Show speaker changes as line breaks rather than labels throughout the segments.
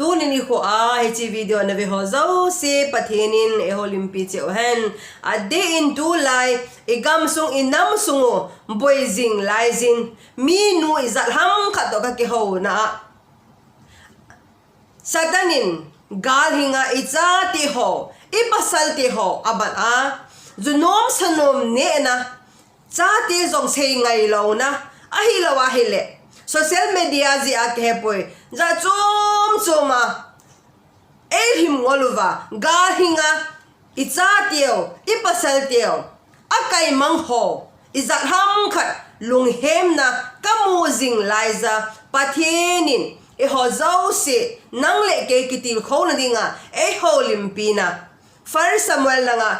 tu ni ko hi video na ve ho zo se pathenin e holimpi che hen a day in tu lai igam sung inam sungo boizing laizin mi nu izat ham khat to ka ke ho na satanin gal hinga icha ti ho ipasal ti ho aban a zunom sanom ne na cha ti zong sei ngai lo na a hi lo wa hi le social media zi a ke poi za chuma him ngoluwa gal hinga icha tio ipasal tio akai mang ho izat ham khat lung hem na kamu zing laiza pathenin e ho zo se nang le ke kitil kho na dinga e ho limpina far samuel nga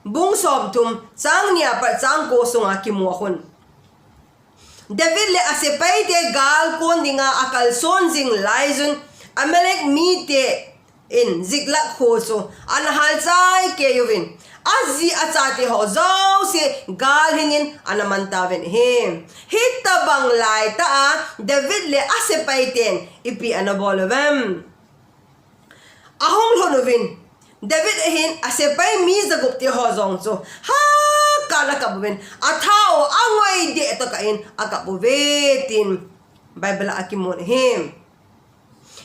bung som tum chang nia pa chang ko sunga ki mo khun david le asepai te gal kon dinga akal son jing laizun amelek mi te in zigla kho so an hal chai ke yuvin azi achati ho zo se gal hingin anamantaven hem hitabang lai ta david le asepai ten ipi anabolovem ahong lonovin david hin asepai mi zagup ti ho zong so ha kala kabuben athao angoi de to kain akabuvetin bible akimon hem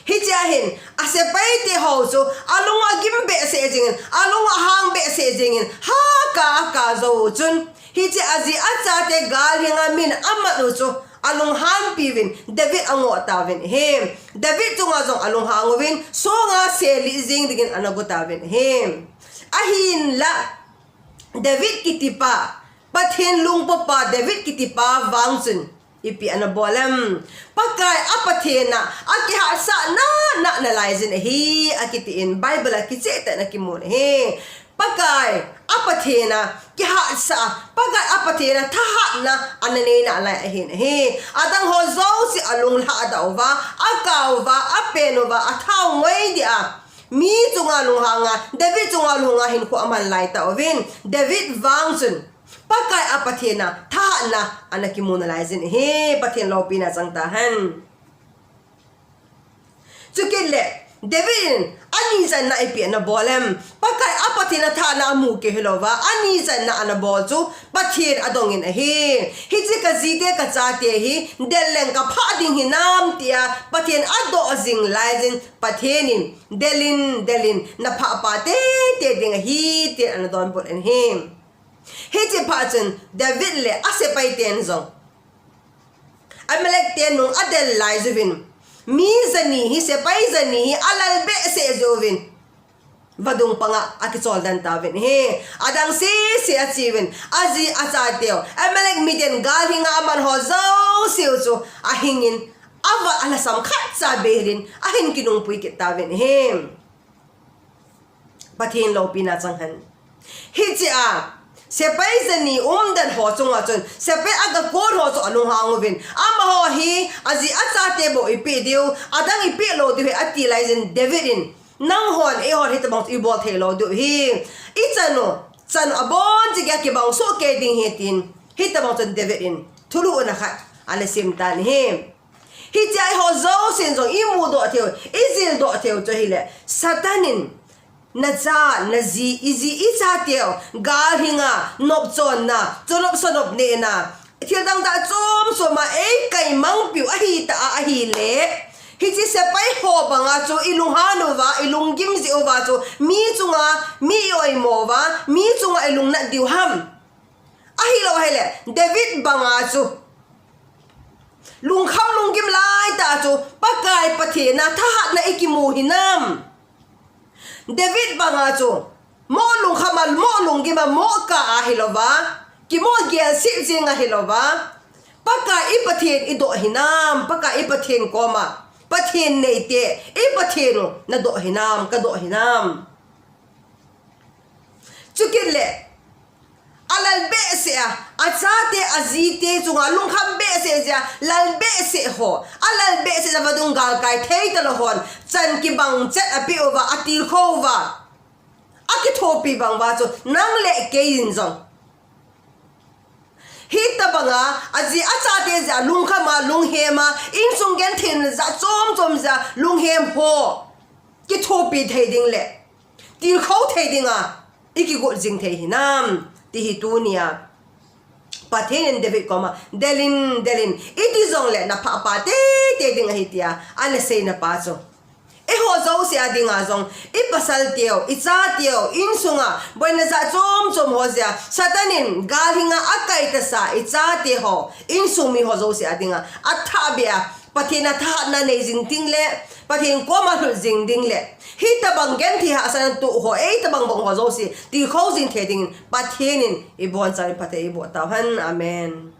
hijahin asepai te ho so alunga gimbe se jingin alunga hang be se jingin ha ka zo chun hiji azi acha te gal hinga min amadu so alung han piwin david ango tawin hem david tunga zong alung hangwin so nga seli jing digin anagotawin hem ahin la david kitipa pathen lung papa david kitipa wangsun ipi anabolam pakai apathena akiha sa na laizin hi akitin bible akicheta na kimon he pakai apathena kiha sa pakai apathena thaha na anane na lai hin he adang ho zo si alung la adawa akawa apenova athau ngoi dia mi chunga lunghanga david chunga lunga hin ko aman lai ta ovin david wangsun pakai apathena tha na anakimuna laizin he pathen lopina changta han chukille david ani zan na ipi na bolem pakai apathena tha na mu ke helova ani zan na ana bol chu pathen adongin he hiji ka zite ka cha te hi deleng ka pha ding hi nam tia pathen ado azing laizin pathenin delin na pha pa te ding hi te an don bol en him hiji pachen david le asepai ten zong amelek ten nung adel laizuvin mi zani hi sepai zani hi alal be se jovin vadung panga akisol dan tawin he adang se achievin azi achateo amelek miden gal hinga man ho zo siu chu ahingin ava alasam khat sa berin ahin kinung pui ke tawin he pathin lo pina changhan hiji a sepai zani dan ho chunga chun sepai aga kor ho chu alung hanguvin ama ho hi azi achate bo ipi diu adang ipi lo diu ati laizin davidin nang hon e hon hit about ibol thelo du hi ichano chan abon jiga ke bang so ke ding hetin hit about davidin thulu na khat ale sim tan he hi jai ho zo sin zo imu do theu izil do theu cho hi le satanin na cha na zi izi icha teo gal hinga nop chon na chonop sonop ne na thil dang da chom so ma e kai mang piu a hi ta a hi le hi chi se pai ho banga chu ilung hanova ilung gim zi ova chu mi chunga mi oi mo wa mi chunga ilung na diu ham a hi lo hele david banga chu lung kham lung gim lai ta chu pakai pathe na tha na ikimu hinam david banga chu mo lung khamal mo lung gima mo ka a hilova ki mo gel si jinga hilova paka ipathen ido hinam paka ipathen koma pathen nei te ipatheno na do hinam ka do hinam chukille alal be se achate azite chunga lung kham be se ja lal be se ho alal be se javadung gal kai thei talo hon chan ki bang chat api over atil khova aki thopi bang wa chu nang le ke in zong hita banga azi achate ja lung khama lung hema in sung gen thin za chom za lung hem ho ki thu pi thei ding le ti khâu thei ding a iki go jing thei hinam ti hi tu nia pathen David koma delin iti zong le Naphah pa te ding a hitia ane sei na pa cho e ho zo si adinga zong i pasal teo i cha teo in sunga boina za chom ho zia satanin galinga akai ta sa i cha te ho in sumi ho zo si adinga atha bia pathina tha na nei jing ting le pathin ko ma hul jing ding le hi ta bang gen thi ha san tu ho e ta bang bong ho zo si ti kho jing the ding pathinin i bon chai pathe i bo ta han amen.